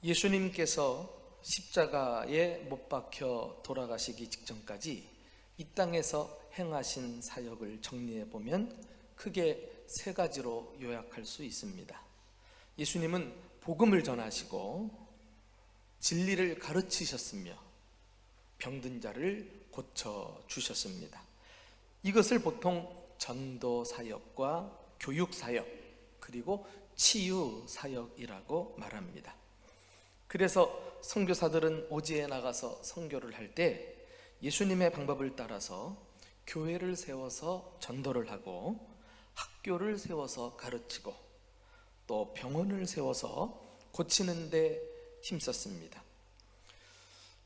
예수님께서 십자가에 못 박혀 돌아가시기 직전까지 이 땅에서 행하신 사역을 정리해 보면 크게 세 가지로 요약할 수 있습니다. 예수님은 복음을 전하시고 진리를 가르치셨으며 병든 자를 고쳐 주셨습니다. 이것을 보통 전도 사역과 교육 사역 그리고 치유 사역이라고 말합니다. 그래서 선교사들은 오지에 나가서 선교를 할 때 예수님의 방법을 따라서 교회를 세워서 전도를 하고 학교를 세워서 가르치고 또 병원을 세워서 고치는 데 힘썼습니다.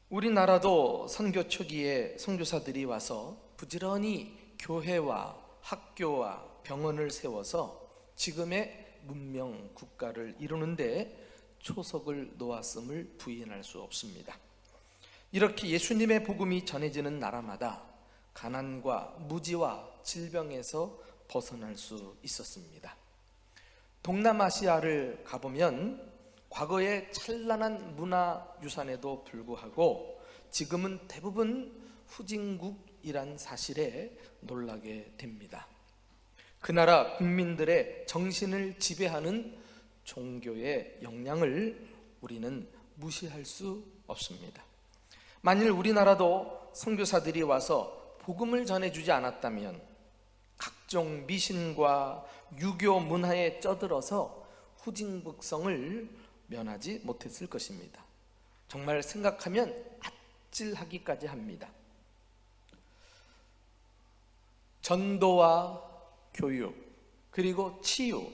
우리나라도 선교 초기에 선교사들이 와서 부지런히 교회와 학교와 병원을 세워서 지금의 문명 국가를 이루는데 초석을 놓았음을 부인할 수 없습니다. 이렇게 예수님의 복음이 전해지는 나라마다 가난과 무지와 질병에서 벗어날 수 있었습니다. 동남아시아를 가보면 과거의 찬란한 문화유산에도 불구하고 지금은 대부분 후진국이란 사실에 놀라게 됩니다. 그 나라 국민들의 정신을 지배하는 종교의 영향을 우리는 무시할 수 없습니다. 만일 우리나라도 선교사들이 와서 복음을 전해주지 않았다면 각종 미신과 유교 문화에 쩌들어서 후진국성을 면하지 못했을 것입니다. 정말 생각하면 아찔하기까지 합니다. 전도와 교육 그리고 치유,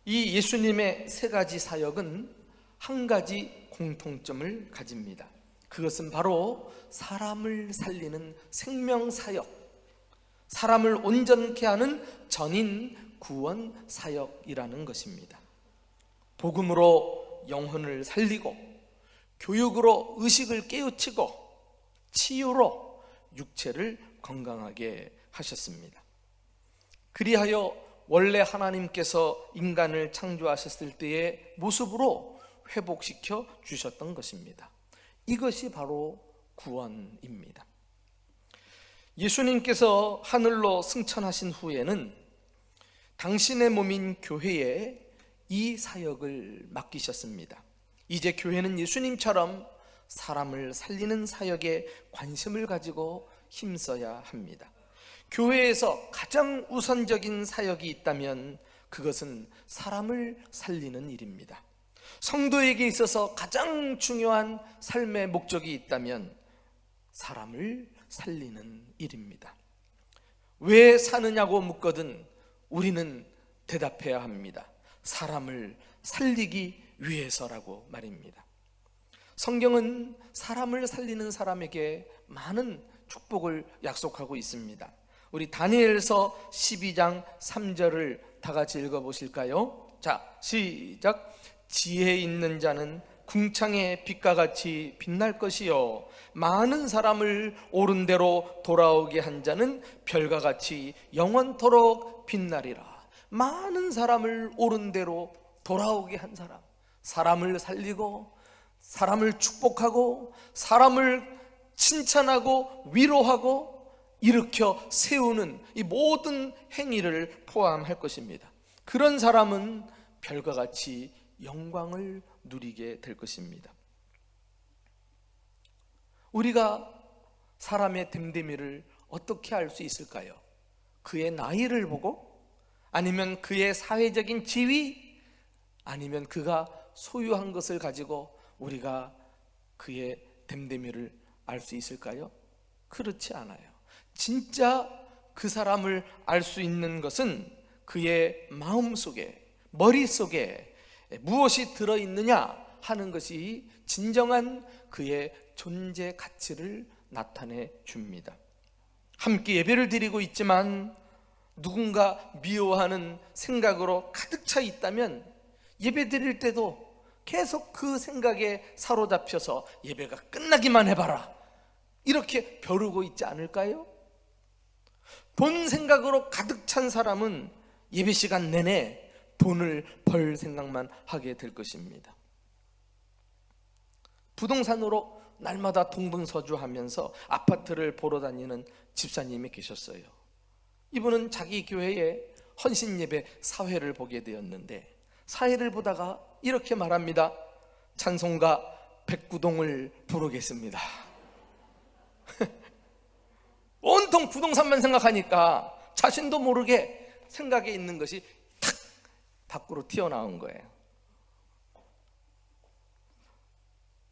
이 예수님의 세 가지 사역은 한 가지 공통점을 가집니다. 그것은 바로 사람을 살리는 생명사역, 사람을 온전케 하는 전인 구원 사역이라는 것입니다. 복음으로 영혼을 살리고, 교육으로 의식을 깨우치고, 치유로 육체를 건강하게 하셨습니다. 그리하여 원래 하나님께서 인간을 창조하셨을 때의 모습으로 회복시켜 주셨던 것입니다. 이것이 바로 구원입니다. 예수님께서 하늘로 승천하신 후에는 당신의 몸인 교회에 이 사역을 맡기셨습니다. 이제 교회는 예수님처럼 사람을 살리는 사역에 관심을 가지고 힘써야 합니다. 교회에서 가장 우선적인 사역이 있다면 그것은 사람을 살리는 일입니다. 성도에게 있어서 가장 중요한 삶의 목적이 있다면 사람을 살리는 일입니다. 왜 사느냐고 묻거든 우리는 대답해야 합니다. 사람을 살리기 위해서라고 말입니다. 성경은 사람을 살리는 사람에게 많은 축복을 약속하고 있습니다. 우리 다니엘서 12장 3절을 다 같이 읽어보실까요? 자, 시작. 지혜 있는 자는 궁창의 빛과 같이 빛날 것이요 많은 사람을 옳은 대로 돌아오게 한 자는 별과 같이 영원토록 빛나리라. 많은 사람을 옳은 대로 돌아오게 한 사람, 사람을 살리고 사람을 축복하고 사람을 칭찬하고 위로하고 일으켜 세우는 이 모든 행위를 포함할 것입니다. 그런 사람은 별과 같이 영광을 누리게 될 것입니다. 우리가 사람의 됨됨이를 어떻게 알 수 있을까요? 그의 나이를 보고? 아니면 그의 사회적인 지위? 아니면 그가 소유한 것을 가지고 우리가 그의 됨됨이를 알 수 있을까요? 그렇지 않아요. 진짜 그 사람을 알 수 있는 것은 그의 마음속에, 머릿속에 무엇이 들어있느냐 하는 것이 진정한 그의 존재 가치를 나타내 줍니다. 함께 예배를 드리고 있지만 누군가 미워하는 생각으로 가득 차 있다면 예배 드릴 때도 계속 그 생각에 사로잡혀서 예배가 끝나기만 해봐라 이렇게 벼르고 있지 않을까요? 돈 생각으로 가득 찬 사람은 예배 시간 내내 돈을 벌 생각만 하게 될 것입니다. 부동산으로 날마다 동분서주하면서 아파트를 보러 다니는 집사님이 계셨어요. 이분은 자기 교회에 헌신예배 사회를 보게 되었는데, 사회를 보다가 이렇게 말합니다. 찬송가 백구동을 부르겠습니다. 온통 부동산만 생각하니까 자신도 모르게 생각에 있는 것이 탁 밖으로 튀어나온 거예요.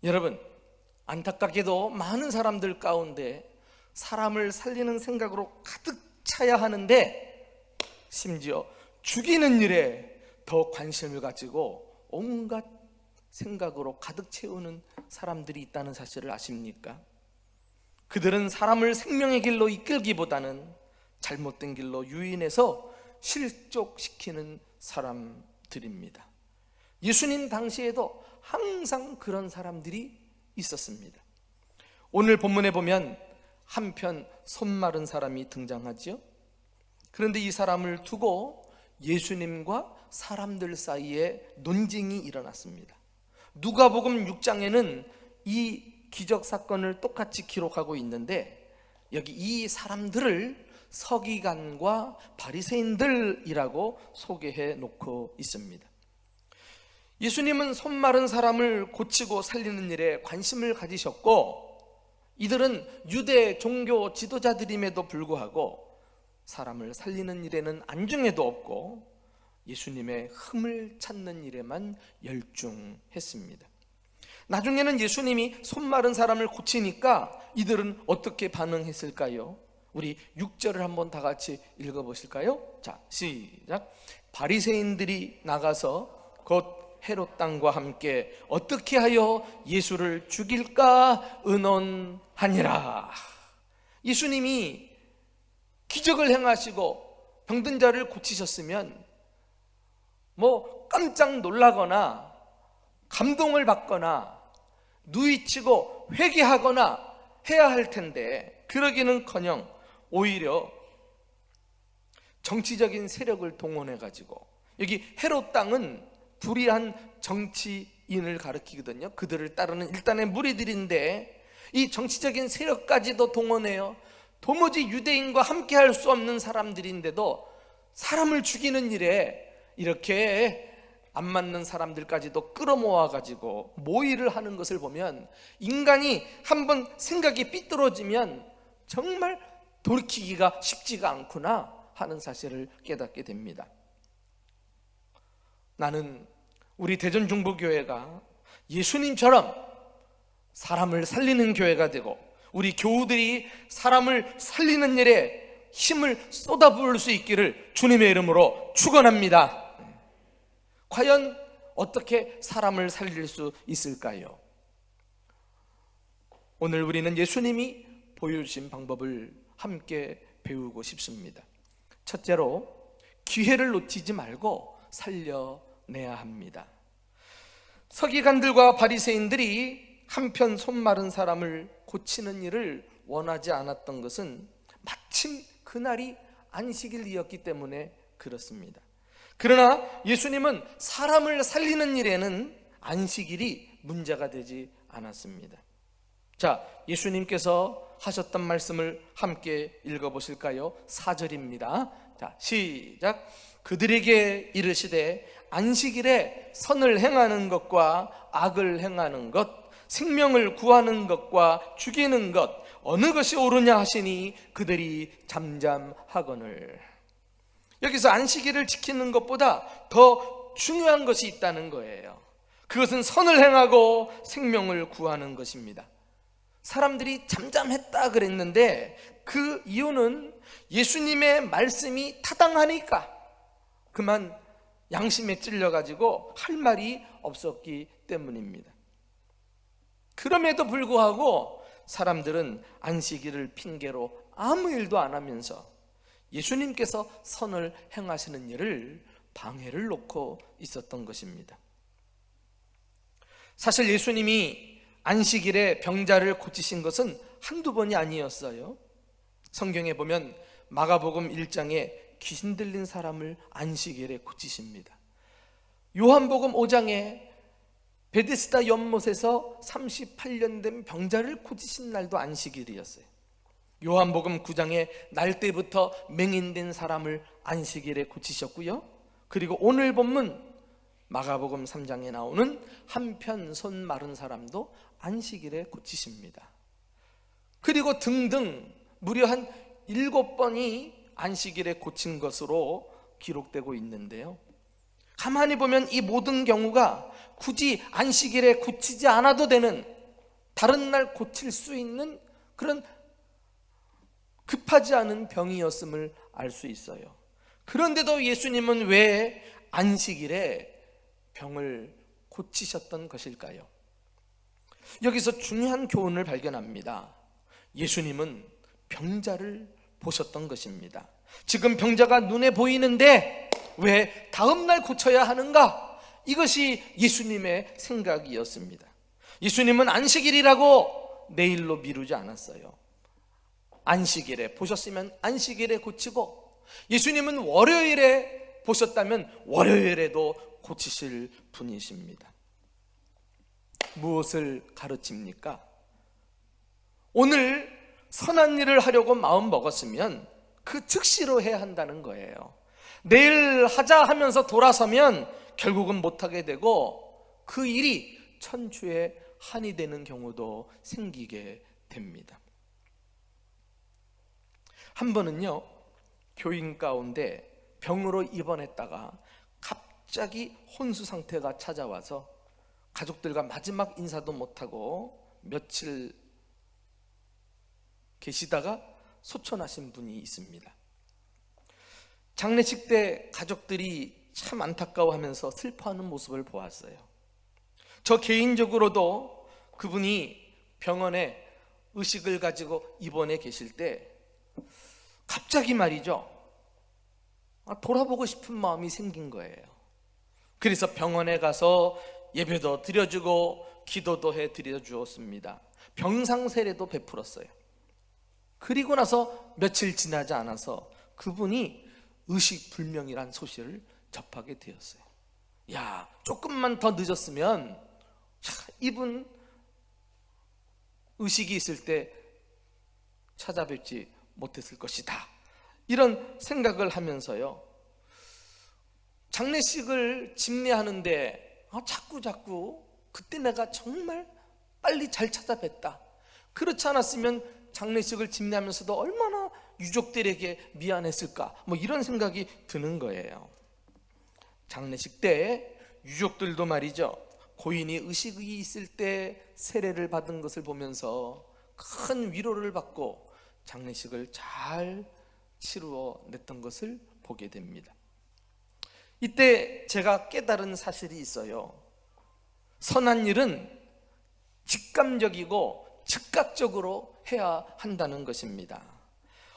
여러분, 안타깝게도 많은 사람들 가운데 사람을 살리는 생각으로 가득 차야 하는데, 심지어 죽이는 일에 더 관심을 가지고 온갖 생각으로 가득 채우는 사람들이 있다는 사실을 아십니까? 그들은 사람을 생명의 길로 이끌기보다는 잘못된 길로 유인해서 실족시키는 사람들입니다. 예수님 당시에도 항상 그런 사람들이 있었습니다. 오늘 본문에 보면 한편 손 마른 사람이 등장하죠. 그런데 이 사람을 두고 예수님과 사람들 사이에 논쟁이 일어났습니다. 누가복음 6장에는 이 기적 사건을 똑같이 기록하고 있는데, 여기 이 사람들을 서기관과 바리새인들이라고 소개해 놓고 있습니다. 예수님은 손 마른 사람을 고치고 살리는 일에 관심을 가지셨고, 이들은 유대 종교 지도자들임에도 불구하고 사람을 살리는 일에는 안중에도 없고 예수님의 흠을 찾는 일에만 열중했습니다. 나중에는 예수님이 손 마른 사람을 고치니까 이들은 어떻게 반응했을까요? 우리 6절을 한번 다 같이 읽어보실까요? 자, 시작. 바리새인들이 나가서 곧 헤롯 땅과 함께 어떻게 하여 예수를 죽일까 의논하니라. 예수님이 기적을 행하시고 병든 자를 고치셨으면 깜짝 놀라거나 감동을 받거나 누이치고 회개하거나 해야 할 텐데, 그러기는커녕 오히려 정치적인 세력을 동원해 가지고, 여기 헤롯 땅은 불의한 정치인을 가리키거든요. 그들을 따르는 일단의 무리들인데 이 정치적인 세력까지도 동원해요. 도무지 유대인과 함께 할 수 없는 사람들인데도 사람을 죽이는 일에 이렇게 안 맞는 사람들까지도 끌어모아 가지고 모의를 하는 것을 보면, 인간이 한번 생각이 삐뚤어지면 정말 돌이키기가 쉽지가 않구나 하는 사실을 깨닫게 됩니다. 나는 우리 대전중보교회가 예수님처럼 사람을 살리는 교회가 되고, 우리 교우들이 사람을 살리는 일에 힘을 쏟아부을 수 있기를 주님의 이름으로 축원합니다. 과연 어떻게 사람을 살릴 수 있을까요? 오늘 우리는 예수님이 보여주신 방법을 함께 배우고 싶습니다. 첫째로, 기회를 놓치지 말고 살려내야 합니다. 서기관들과 바리새인들이 한편 손 마른 사람을 고치는 일을 원하지 않았던 것은 마침 그날이 안식일이었기 때문에 그렇습니다. 그러나 예수님은 사람을 살리는 일에는 안식일이 문제가 되지 않았습니다. 자, 예수님께서 하셨던 말씀을 함께 읽어보실까요? 4절입니다. 자, 시작. 그들에게 이르시되 안식일에 선을 행하는 것과 악을 행하는 것, 생명을 구하는 것과 죽이는 것, 어느 것이 옳으냐 하시니 그들이 잠잠하거늘. 여기서 안식일을 지키는 것보다 더 중요한 것이 있다는 거예요. 그것은 선을 행하고 생명을 구하는 것입니다. 사람들이 잠잠했다 그랬는데 그 이유는 예수님의 말씀이 타당하니까, 그만 양심에 찔려가지고 할 말이 없었기 때문입니다. 그럼에도 불구하고 사람들은 안식일을 핑계로 아무 일도 안 하면서 예수님께서 선을 행하시는 일을 방해를 놓고 있었던 것입니다. 사실 예수님이 안식일에 병자를 고치신 것은 한두 번이 아니었어요. 성경에 보면 마가복음 1장에 귀신 들린 사람을 안식일에 고치십니다. 요한복음 5장에 베데스다 연못에서 38년 된 병자를 고치신 날도 안식일이었어요. 요한복음 9장에 날 때부터 맹인된 사람을 안식일에 고치셨고요. 그리고 오늘 본문 마가복음 3장에 나오는 한편 손 마른 사람도 안식일에 고치십니다. 그리고 등등 무려 한 7번이 안식일에 고친 것으로 기록되고 있는데요, 가만히 보면 이 모든 경우가 굳이 안식일에 고치지 않아도 되는, 다른 날 고칠 수 있는 그런 급하지 않은 병이었음을 알 수 있어요. 그런데도 예수님은 왜 안식일에 병을 고치셨던 것일까요? 여기서 중요한 교훈을 발견합니다. 예수님은 병자를 보셨던 것입니다. 지금 병자가 눈에 보이는데 왜 다음날 고쳐야 하는가? 이것이 예수님의 생각이었습니다. 예수님은 안식일이라고 내일로 미루지 않았어요. 안식일에 보셨으면 안식일에 고치고, 예수님은 월요일에 보셨다면 월요일에도 고치실 분이십니다. 무엇을 가르칩니까? 오늘 선한 일을 하려고 마음 먹었으면 그 즉시로 해야 한다는 거예요. 내일 하자 하면서 돌아서면 결국은 못하게 되고 그 일이 천추의 한이 되는 경우도 생기게 됩니다. 한 번은요, 교인 가운데 병으로 입원했다가 갑자기 혼수 상태가 찾아와서 가족들과 마지막 인사도 못하고 며칠 계시다가 소천하신 분이 있습니다. 장례식 때 가족들이 참 안타까워하면서 슬퍼하는 모습을 보았어요. 저 개인적으로도 그분이 병원에 의식을 가지고 입원해 계실 때 갑자기 말이죠, 돌아보고 싶은 마음이 생긴 거예요. 그래서 병원에 가서 예배도 드려주고 기도도 해 드려주었습니다. 병상세례도 베풀었어요. 그리고 나서 며칠 지나지 않아서 그분이 의식불명이란 소식을 접하게 되었어요. 야, 조금만 더 늦었으면 이분 의식이 있을 때 찾아뵙지 못했을 것이다, 이런 생각을 하면서요, 장례식을 집례하는데 자꾸 그때 내가 정말 빨리 잘 찾아뵀다, 그렇지 않았으면 장례식을 집례하면서도 얼마나 유족들에게 미안했을까, 이런 생각이 드는 거예요. 장례식 때 유족들도 말이죠, 고인이 의식이 있을 때 세례를 받은 것을 보면서 큰 위로를 받고 장례식을 잘 치루어냈던 것을 보게 됩니다. 이때 제가 깨달은 사실이 있어요. 선한 일은 직감적이고 즉각적으로 해야 한다는 것입니다.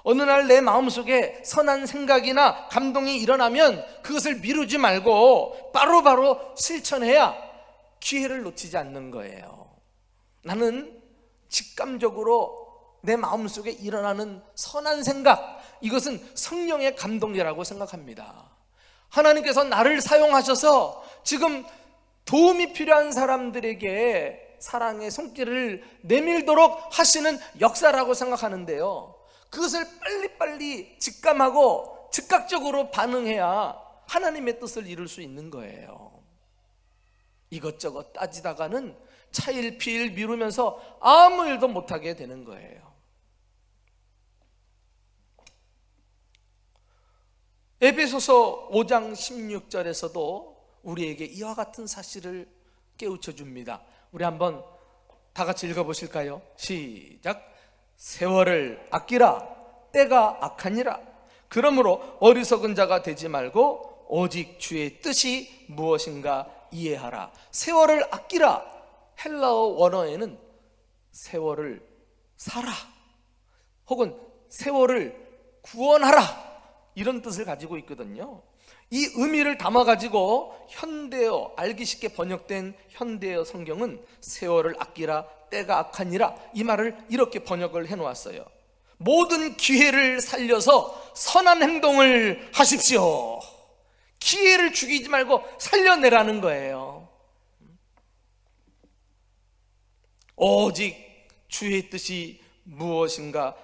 어느 날 내 마음속에 선한 생각이나 감동이 일어나면 그것을 미루지 말고 바로바로 실천해야 기회를 놓치지 않는 거예요. 나는 직감적으로 내 마음속에 일어나는 선한 생각, 이것은 성령의 감동이라고 생각합니다. 하나님께서 나를 사용하셔서 지금 도움이 필요한 사람들에게 사랑의 손길을 내밀도록 하시는 역사라고 생각하는데요, 그것을 빨리빨리 직감하고 즉각적으로 반응해야 하나님의 뜻을 이룰 수 있는 거예요. 이것저것 따지다가는 차일피일 미루면서 아무 일도 못하게 되는 거예요. 에베소서 5장 16절에서도 우리에게 이와 같은 사실을 깨우쳐 줍니다. 우리 한번 다 같이 읽어보실까요? 시작. 세월을 아끼라, 때가 악하니라. 그러므로 어리석은 자가 되지 말고 오직 주의 뜻이 무엇인가 이해하라. 세월을 아끼라, 헬라어 원어에는 세월을 사라 혹은 세월을 구원하라, 이런 뜻을 가지고 있거든요. 이 의미를 담아가지고 현대어, 알기 쉽게 번역된 현대어 성경은 세월을 아끼라, 때가 악하니라, 이 말을 이렇게 번역을 해놓았어요. 모든 기회를 살려서 선한 행동을 하십시오. 기회를 죽이지 말고 살려내라는 거예요. 오직 주의 뜻이 무엇인가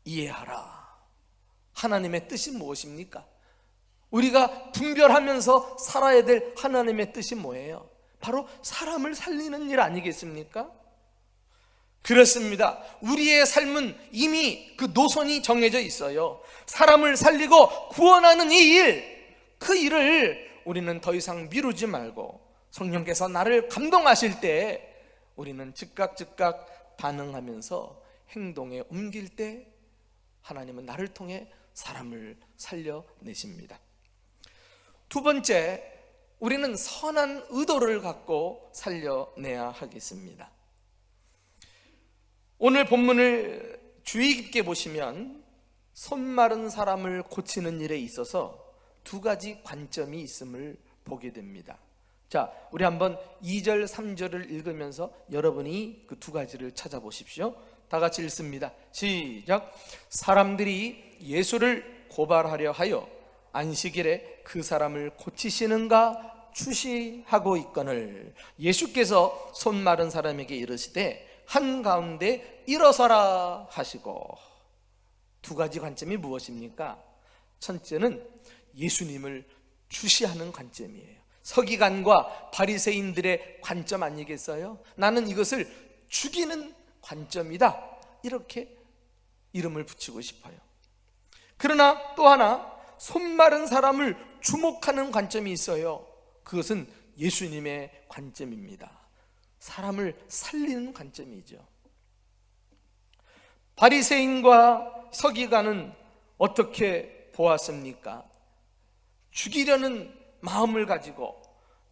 이해하라. 하나님의 뜻이 무엇입니까? 우리가 분별하면서 살아야 될 하나님의 뜻이 뭐예요? 바로 사람을 살리는 일 아니겠습니까? 그렇습니다. 우리의 삶은 이미 그 노선이 정해져 있어요. 사람을 살리고 구원하는 이 일, 그 일을 우리는 더 이상 미루지 말고 성령께서 나를 감동하실 때 우리는 즉각 반응하면서 행동에 옮길 때 하나님은 나를 통해 사람을 살려내십니다. 두 번째, 우리는 선한 의도를 갖고 살려내야 하겠습니다. 오늘 본문을 주의 깊게 보시면 손 마른 사람을 고치는 일에 있어서 두 가지 관점이 있음을 보게 됩니다. 자, 우리 한번 2절 3절을 읽으면서 여러분이 그 두 가지를 찾아보십시오. 다 같이 읽습니다. 시작. 사람들이 예수를 고발하려 하여 안식일에 그 사람을 고치시는가 추시하고 있거늘 예수께서 손 마른 사람에게 이르시되 한가운데 일어서라 하시고. 두 가지 관점이 무엇입니까? 첫째는 예수님을 주시하는 관점이에요. 서기관과 바리새인들의 관점 아니겠어요? 나는 이것을 죽이는 관점이다, 이렇게 이름을 붙이고 싶어요. 그러나 또 하나, 손 마른 사람을 주목하는 관점이 있어요. 그것은 예수님의 관점입니다. 사람을 살리는 관점이죠. 바리새인과 서기관은 어떻게 보았습니까? 죽이려는 마음을 가지고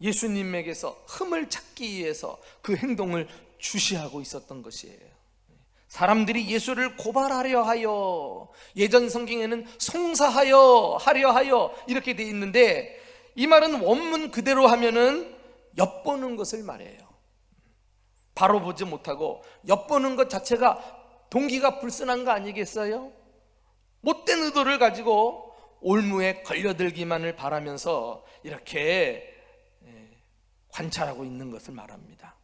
예수님에게서 흠을 찾기 위해서 그 행동을 주시하고 있었던 것이에요. 사람들이 예수를 고발하려 하여, 예전 성경에는 송사하여, 하려 하여 이렇게 돼 있는데, 이 말은 원문 그대로 하면은 엿보는 것을 말해요. 바로 보지 못하고 엿보는 것 자체가 동기가 불순한 거 아니겠어요? 못된 의도를 가지고 올무에 걸려들기만을 바라면서 이렇게 관찰하고 있는 것을 말합니다.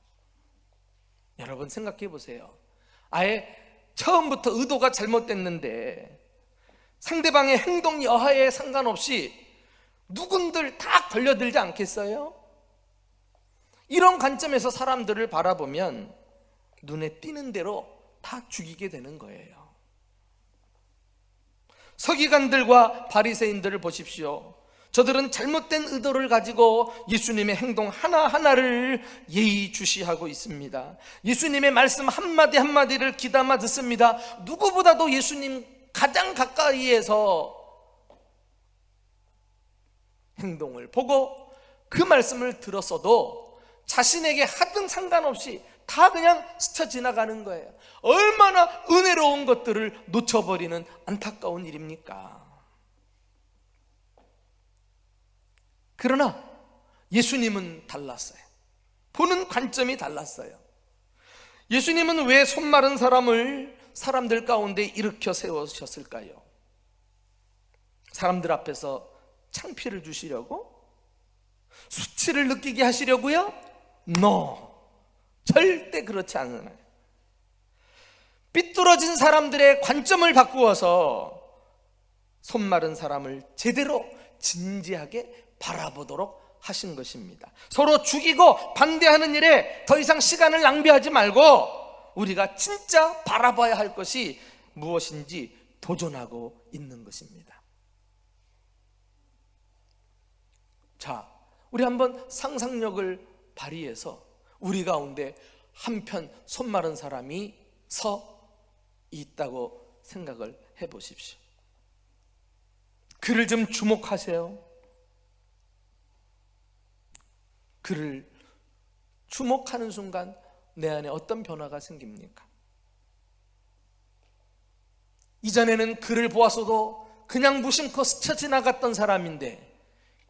여러분 생각해 보세요. 아예 처음부터 의도가 잘못됐는데 상대방의 행동 여하에 상관없이 누군들 다 걸려들지 않겠어요? 이런 관점에서 사람들을 바라보면 눈에 띄는 대로 다 죽이게 되는 거예요. 서기관들과 바리새인들을 보십시오. 저들은 잘못된 의도를 가지고 예수님의 행동 하나하나를 예의주시하고 있습니다. 예수님의 말씀 한마디 한마디를 귀담아 듣습니다. 누구보다도 예수님 가장 가까이에서 행동을 보고 그 말씀을 들었어도 자신에게 하등 상관없이 다 그냥 스쳐 지나가는 거예요. 얼마나 은혜로운 것들을 놓쳐버리는 안타까운 일입니까? 그러나 예수님은 달랐어요. 보는 관점이 달랐어요. 예수님은 왜 손 마른 사람을 사람들 가운데 일으켜 세우셨을까요? 사람들 앞에서 창피를 주시려고? 수치를 느끼게 하시려고요? No, 절대 그렇지 않아요. 삐뚤어진 사람들의 관점을 바꾸어서 손 마른 사람을 제대로 진지하게 바라보도록 하신 것입니다. 서로 죽이고 반대하는 일에 더 이상 시간을 낭비하지 말고 우리가 진짜 바라봐야 할 것이 무엇인지 도전하고 있는 것입니다. 자, 우리 한번 상상력을 발휘해서 우리 가운데 한편 손 마른 사람이 서 있다고 생각을 해보십시오. 그를 좀 주목하세요. 그를 주목하는 순간 내 안에 어떤 변화가 생깁니까? 이전에는 그를 보았어도 그냥 무심코 스쳐 지나갔던 사람인데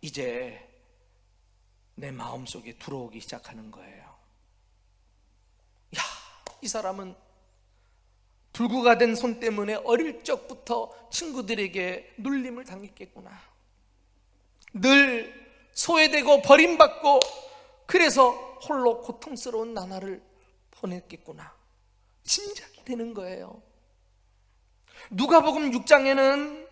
이제 내 마음속에 들어오기 시작하는 거예요. 야, 이 사람은 불구가 된 손 때문에 어릴 적부터 친구들에게 놀림을 당했겠구나. 늘 소외되고 버림받고 그래서 홀로 고통스러운 나날을 선했겠구나 짐작이 되는 거예요. 누가복음 6장에는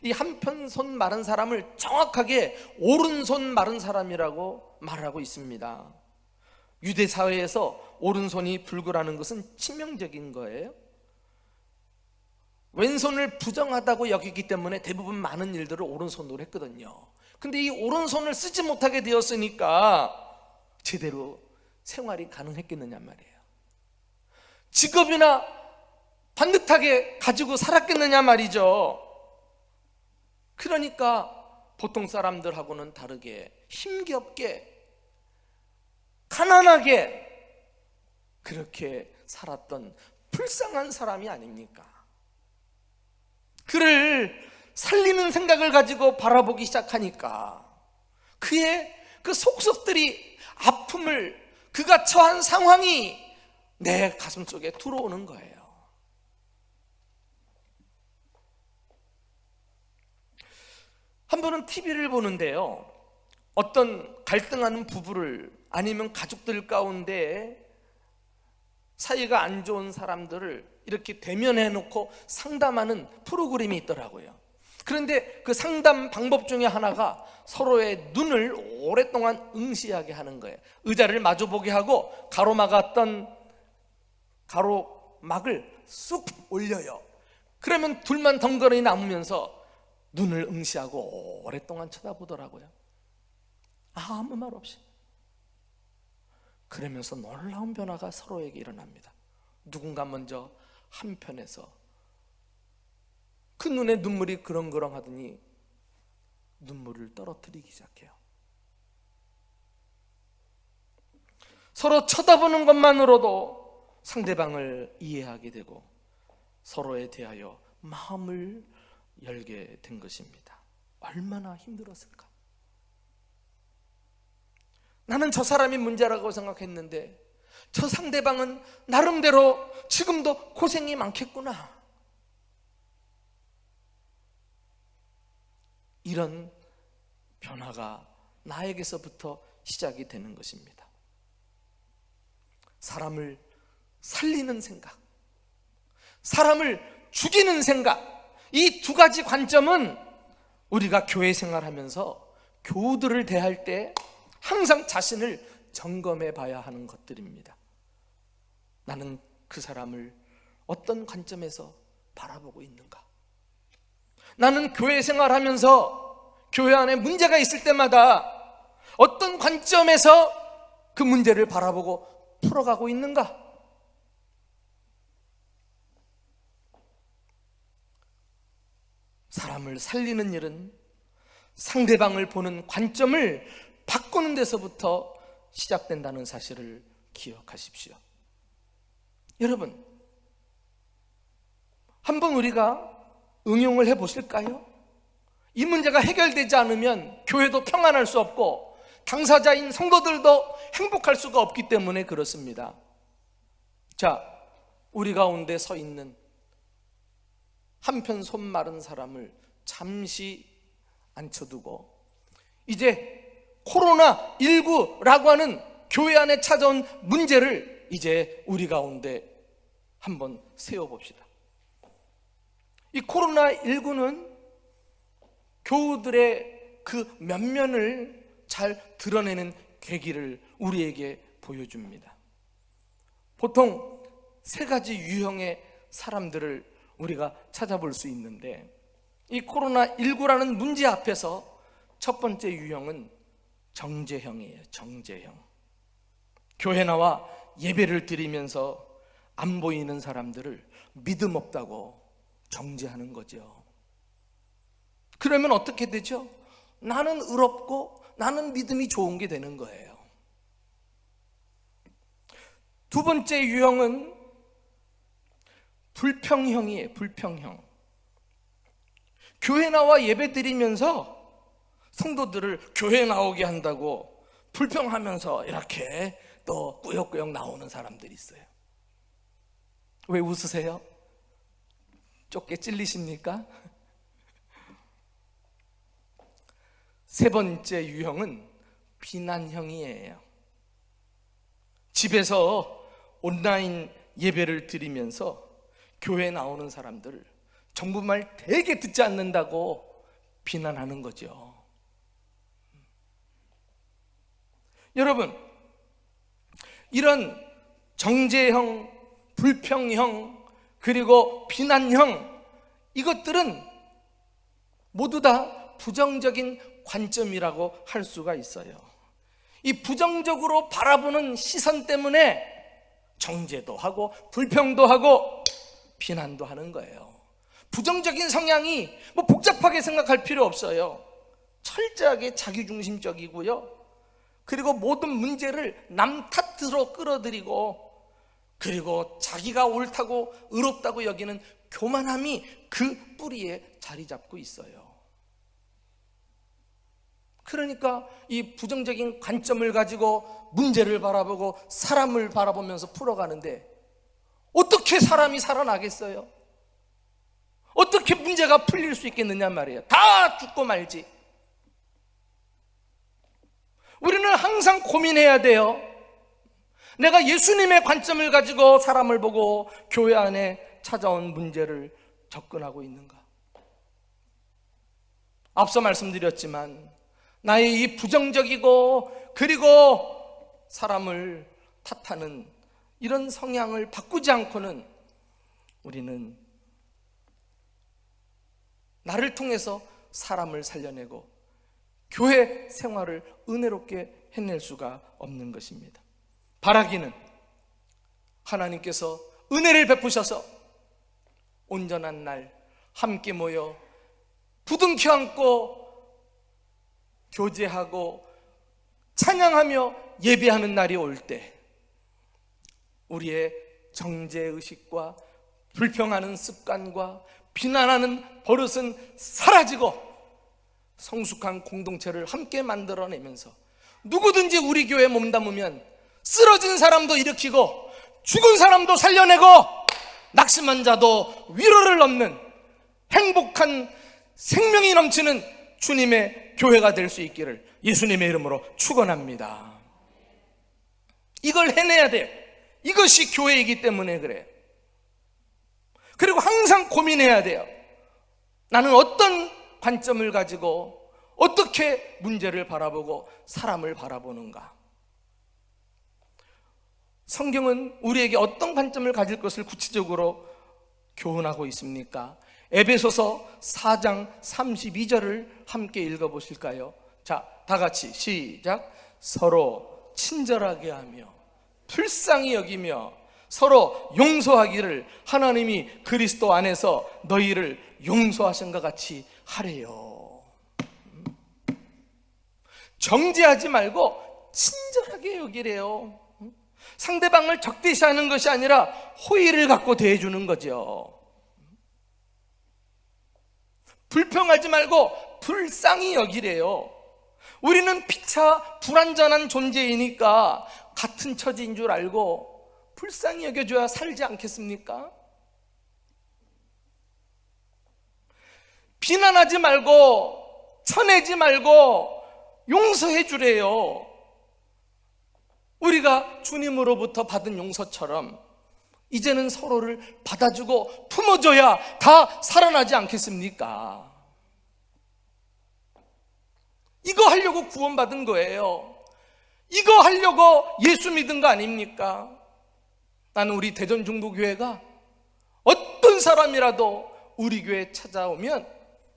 이 한편 손 마른 사람을 정확하게 오른손 마른 사람이라고 말하고 있습니다. 유대 사회에서 오른손이 불구라는 것은 치명적인 거예요. 왼손을 부정하다고 여기기 때문에 대부분 많은 일들을 오른손으로 했거든요. 근데 이 오른손을 쓰지 못하게 되었으니까 제대로 생활이 가능했겠느냐 말이에요. 직업이나 반듯하게 가지고 살았겠느냐 말이죠. 그러니까 보통 사람들하고는 다르게 힘겹게 가난하게 그렇게 살았던 불쌍한 사람이 아닙니까? 그를 살리는 생각을 가지고 바라보기 시작하니까 그의 그 속속들이 아픔을, 그가 처한 상황이 내 가슴 속에 들어오는 거예요. 한 번은 TV를 보는데요, 어떤 갈등하는 부부를, 아니면 가족들 가운데 사이가 안 좋은 사람들을 이렇게 대면해 놓고 상담하는 프로그램이 있더라고요. 그런데 그 상담 방법 중에 하나가 서로의 눈을 오랫동안 응시하게 하는 거예요. 의자를 마주보게 하고 가로막았던 가로막을 쑥 올려요. 그러면 둘만 덩그러니 남으면서 눈을 응시하고 오랫동안 쳐다보더라고요. 아무 말 없이. 그러면서 놀라운 변화가 서로에게 일어납니다. 누군가 먼저 한편에서 그 눈에 눈물이 그렁그렁 하더니 눈물을 떨어뜨리기 시작해요. 서로 쳐다보는 것만으로도 상대방을 이해하게 되고 서로에 대하여 마음을 열게 된 것입니다. 얼마나 힘들었을까? 나는 저 사람이 문제라고 생각했는데 저 상대방은 나름대로 지금도 고생이 많겠구나. 이런 변화가 나에게서부터 시작이 되는 것입니다. 사람을 살리는 생각, 사람을 죽이는 생각, 이 두 가지 관점은 우리가 교회 생활하면서 교우들을 대할 때 항상 자신을 점검해 봐야 하는 것들입니다. 나는 그 사람을 어떤 관점에서 바라보고 있는가? 나는 교회 생활하면서 교회 안에 문제가 있을 때마다 어떤 관점에서 그 문제를 바라보고 풀어가고 있는가? 사람을 살리는 일은 상대방을 보는 관점을 바꾸는 데서부터 시작된다는 사실을 기억하십시오. 여러분, 한번 우리가 응용을 해보실까요? 이 문제가 해결되지 않으면 교회도 평안할 수 없고 당사자인 성도들도 행복할 수가 없기 때문에 그렇습니다. 자, 우리 가운데 서 있는 한편 손 마른 사람을 잠시 앉혀두고 이제 코로나19라고 하는 교회 안에 찾아온 문제를 이제 우리 가운데 한번 세워봅시다. 이 코로나19는 교우들의 그 면면을 잘 드러내는 계기를 우리에게 보여줍니다. 보통 세 가지 유형의 사람들을 우리가 찾아볼 수 있는데 이 코로나19라는 문제 앞에서 첫 번째 유형은 정죄형이에요. 정죄형. 교회 나와 예배를 드리면서 안 보이는 사람들을 믿음 없다고 정죄하는 거죠. 그러면 어떻게 되죠? 나는 의롭고 나는 믿음이 좋은 게 되는 거예요. 두 번째 유형은 불평형이에요. 불평형. 교회 나와 예배 드리면서 성도들을 교회 나오게 한다고 불평하면서 이렇게 또 꾸역꾸역 나오는 사람들이 있어요. 왜 웃으세요? 쫓게 찔리십니까? 세 번째 유형은 비난형이에요. 집에서 온라인 예배를 드리면서 교회에 나오는 사람들 정부말 되게 듣지 않는다고 비난하는 거죠. 여러분, 이런 정죄형, 불평형, 그리고 비난형, 이것들은 모두 다 부정적인 관점이라고 할 수가 있어요. 이 부정적으로 바라보는 시선 때문에 정죄도 하고 불평도 하고 비난도 하는 거예요. 부정적인 성향이 뭐 복잡하게 생각할 필요 없어요. 철저하게 자기중심적이고요. 그리고 모든 문제를 남 탓으로 끌어들이고, 그리고 자기가 옳다고 의롭다고 여기는 교만함이 그 뿌리에 자리 잡고 있어요. 그러니까 이 부정적인 관점을 가지고 문제를 바라보고 사람을 바라보면서 풀어가는데 어떻게 사람이 살아나겠어요? 어떻게 문제가 풀릴 수 있겠느냐 말이에요. 다 죽고 말지. 우리는 항상 고민해야 돼요. 내가 예수님의 관점을 가지고 사람을 보고 교회 안에 찾아온 문제를 접근하고 있는가? 앞서 말씀드렸지만 나의 이 부정적이고 그리고 사람을 탓하는 이런 성향을 바꾸지 않고는 우리는 나를 통해서 사람을 살려내고 교회 생활을 은혜롭게 해낼 수가 없는 것입니다. 바라기는 하나님께서 은혜를 베푸셔서 온전한 날 함께 모여 부둥켜 안고 교제하고 찬양하며 예배하는 날이 올 때 우리의 정죄의식과 불평하는 습관과 비난하는 버릇은 사라지고 성숙한 공동체를 함께 만들어내면서 누구든지 우리 교회에 몸담으면 쓰러진 사람도 일으키고 죽은 사람도 살려내고 낙심한 자도 위로를 얻는 행복한 생명이 넘치는 주님의 교회가 될 수 있기를 예수님의 이름으로 축원합니다. 이걸 해내야 돼요. 이것이 교회이기 때문에 그래요. 그리고 항상 고민해야 돼요. 나는 어떤 관점을 가지고 어떻게 문제를 바라보고 사람을 바라보는가? 성경은 우리에게 어떤 관점을 가질 것을 구체적으로 교훈하고 있습니까? 에베소서 4장 32절을 함께 읽어보실까요? 자, 다 같이 시작. 서로 친절하게 하며 불쌍히 여기며 서로 용서하기를 하나님이 그리스도 안에서 너희를 용서하신 것 같이 하래요. 정죄하지 말고 친절하게 여기래요. 상대방을 적대시하는 것이 아니라 호의를 갖고 대해주는 거죠. 불평하지 말고 불쌍히 여기래요. 우리는 피차 불완전한 존재이니까 같은 처지인 줄 알고 불쌍히 여겨줘야 살지 않겠습니까? 비난하지 말고 쳐내지 말고 용서해 주래요. 우리가 주님으로부터 받은 용서처럼 이제는 서로를 받아주고 품어줘야 다 살아나지 않겠습니까? 이거 하려고 구원받은 거예요. 이거 하려고 예수 믿은 거 아닙니까? 나는 우리 대전중부교회가 어떤 사람이라도 우리 교회에 찾아오면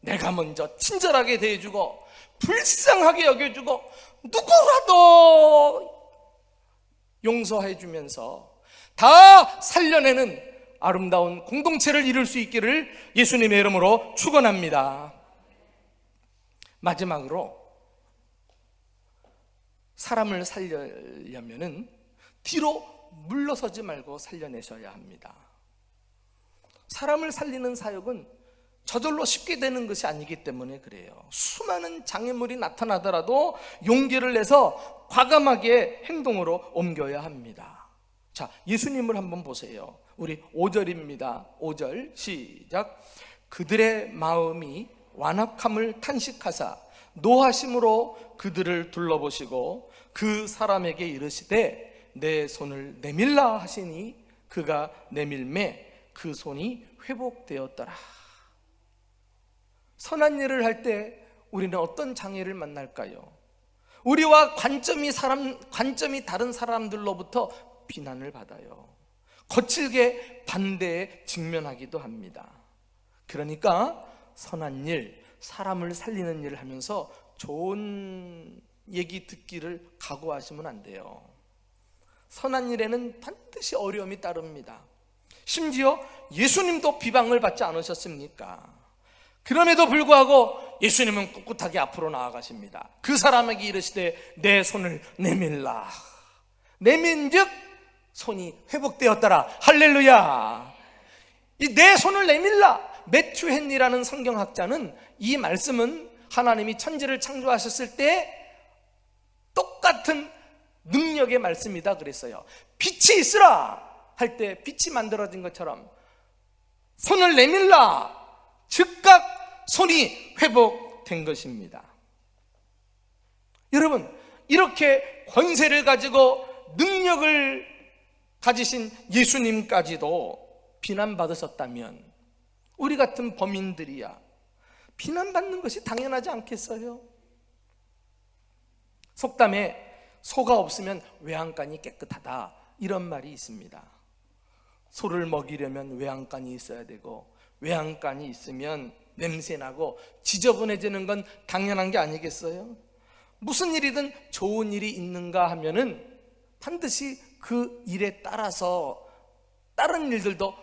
내가 먼저 친절하게 대해주고 불쌍하게 여겨주고 누구라도 용서해주면서 다 살려내는 아름다운 공동체를 이룰 수 있기를 예수님의 이름으로 축원합니다. 마지막으로 사람을 살려려면은 뒤로 물러서지 말고 살려내셔야 합니다. 사람을 살리는 사역은 저절로 쉽게 되는 것이 아니기 때문에 그래요. 수많은 장애물이 나타나더라도 용기를 내서 과감하게 행동으로 옮겨야 합니다. 자, 예수님을 한번 보세요. 우리 5절입니다. 5절 시작. 그들의 마음이 완악함을 탄식하사 노하심으로 그들을 둘러보시고 그 사람에게 이르시되 내 손을 내밀라 하시니 그가 내밀매 그 손이 회복되었더라. 선한 일을 할 때 우리는 어떤 장애를 만날까요? 우리와 관점이 다른 사람들로부터 비난을 받아요. 거칠게 반대에 직면하기도 합니다. 그러니까 선한 일, 사람을 살리는 일을 하면서 좋은 얘기 듣기를 각오하시면 안 돼요. 선한 일에는 반드시 어려움이 따릅니다. 심지어 예수님도 비방을 받지 않으셨습니까? 그럼에도 불구하고 예수님은 꿋꿋하게 앞으로 나아가십니다. 그 사람에게 이르시되 내 손을 내밀라. 내민즉 손이 회복되었더라. 할렐루야. 이 내 손을 내밀라, 매튜 헨리라는 성경학자는 이 말씀은 하나님이 천지를 창조하셨을 때 똑같은 능력의 말씀이다 그랬어요. 빛이 있으라 할 때 빛이 만들어진 것처럼 손을 내밀라, 즉각 손이 회복된 것입니다. 여러분, 이렇게 권세를 가지고 능력을 가지신 예수님까지도 비난받으셨다면 우리 같은 범인들이야 비난받는 것이 당연하지 않겠어요? 속담에 소가 없으면 외양간이 깨끗하다, 이런 말이 있습니다. 소를 먹이려면 외양간이 있어야 되고 외양간이 있으면 냄새나고 지저분해지는 건 당연한 게 아니겠어요? 무슨 일이든 좋은 일이 있는가 하면은 반드시 그 일에 따라서 다른 일들도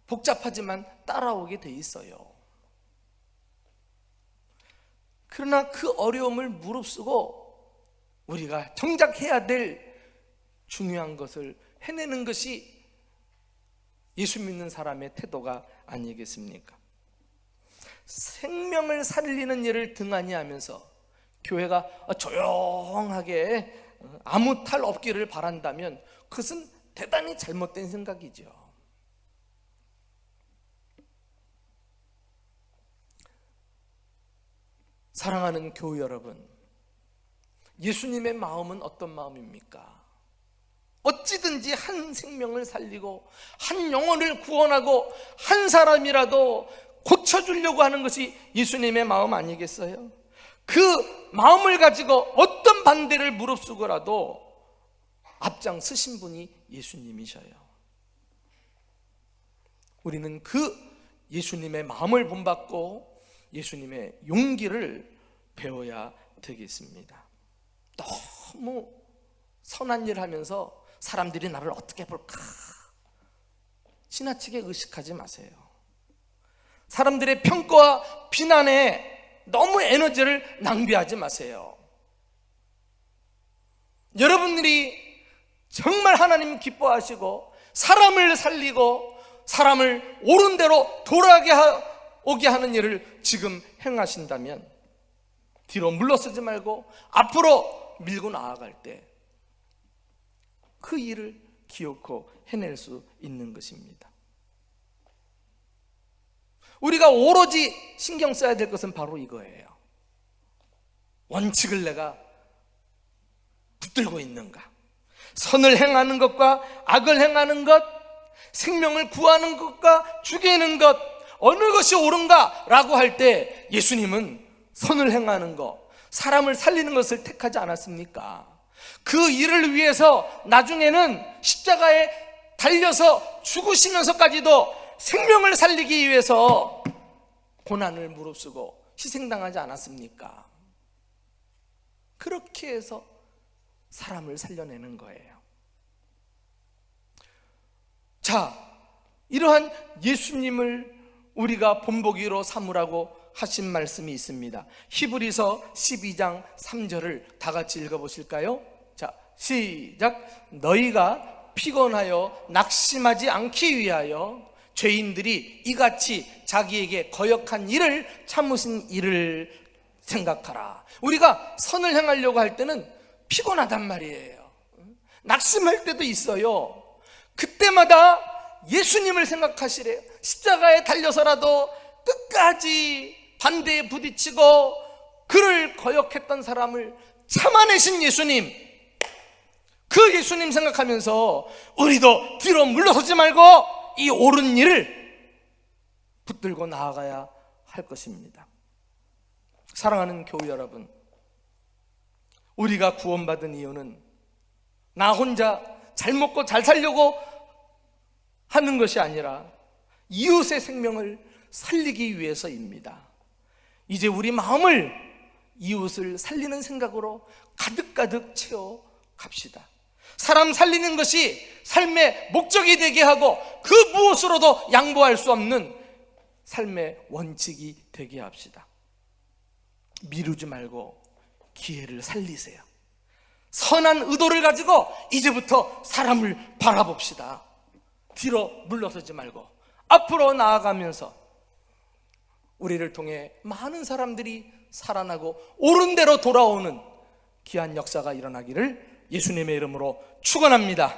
복잡하지만 따라오게 돼 있어요. 그러나 그 어려움을 무릅쓰고 우리가 정작 해야 될 중요한 것을 해내는 것이 예수 믿는 사람의 태도가 아니겠습니까? 생명을 살리는 일을 등한히 하면서 교회가 조용하게 아무 탈 없기를 바란다면 그것은 대단히 잘못된 생각이죠. 사랑하는 교회 여러분, 예수님의 마음은 어떤 마음입니까? 어찌든지 한 생명을 살리고 한 영혼을 구원하고 한 사람이라도 고쳐주려고 하는 것이 예수님의 마음 아니겠어요? 그 마음을 가지고 어떤 반대를 무릅쓰고라도 앞장서신 분이 예수님이셔요. 우리는 그 예수님의 마음을 본받고 예수님의 용기를 배워야 되겠습니다. 너무 선한 일 하면서 사람들이 나를 어떻게 볼까 지나치게 의식하지 마세요. 사람들의 평가와 비난에 너무 에너지를 낭비하지 마세요. 여러분들이 정말 하나님 기뻐하시고 사람을 살리고 사람을 옳은 대로 돌아오게 하는 일을 지금 행하신다면 뒤로 물러서지 말고 앞으로 밀고 나아갈 때 그 일을 기어코 해낼 수 있는 것입니다. 우리가 오로지 신경 써야 될 것은 바로 이거예요. 원칙을 내가 붙들고 있는가? 선을 행하는 것과 악을 행하는 것, 생명을 구하는 것과 죽이는 것, 어느 것이 옳은가? 라고 할 때 예수님은 선을 행하는 것, 사람을 살리는 것을 택하지 않았습니까? 그 일을 위해서 나중에는 십자가에 달려서 죽으시면서까지도 생명을 살리기 위해서 고난을 무릅쓰고 희생당하지 않았습니까? 그렇게 해서 사람을 살려내는 거예요. 자, 이러한 예수님을 우리가 본보기로 삼으라고 하신 말씀이 있습니다. 히브리서 12장 3절을 다 같이 읽어보실까요? 자, 시작. 너희가 피곤하여 낙심하지 않기 위하여 죄인들이 이같이 자기에게 거역한 일을 참으신 일을 생각하라. 우리가 선을 행하려고 할 때는 피곤하단 말이에요. 낙심할 때도 있어요. 그때마다 예수님을 생각하시래요. 십자가에 달려서라도 끝까지 반대에 부딪히고 그를 거역했던 사람을 참아내신 예수님, 그 예수님 생각하면서 우리도 뒤로 물러서지 말고 이 옳은 일을 붙들고 나아가야 할 것입니다. 사랑하는 교회 여러분, 우리가 구원받은 이유는 나 혼자 잘 먹고 잘 살려고 하는 것이 아니라 이웃의 생명을 살리기 위해서입니다. 이제 우리 마음을 이웃을 살리는 생각으로 가득가득 채워 갑시다. 사람 살리는 것이 삶의 목적이 되게 하고 그 무엇으로도 양보할 수 없는 삶의 원칙이 되게 합시다. 미루지 말고 기회를 살리세요. 선한 의도를 가지고 이제부터 사람을 바라봅시다. 뒤로 물러서지 말고 앞으로 나아가면서 우리를 통해 많은 사람들이 살아나고 옳은 대로 돌아오는 귀한 역사가 일어나기를 예수님의 이름으로 축원합니다.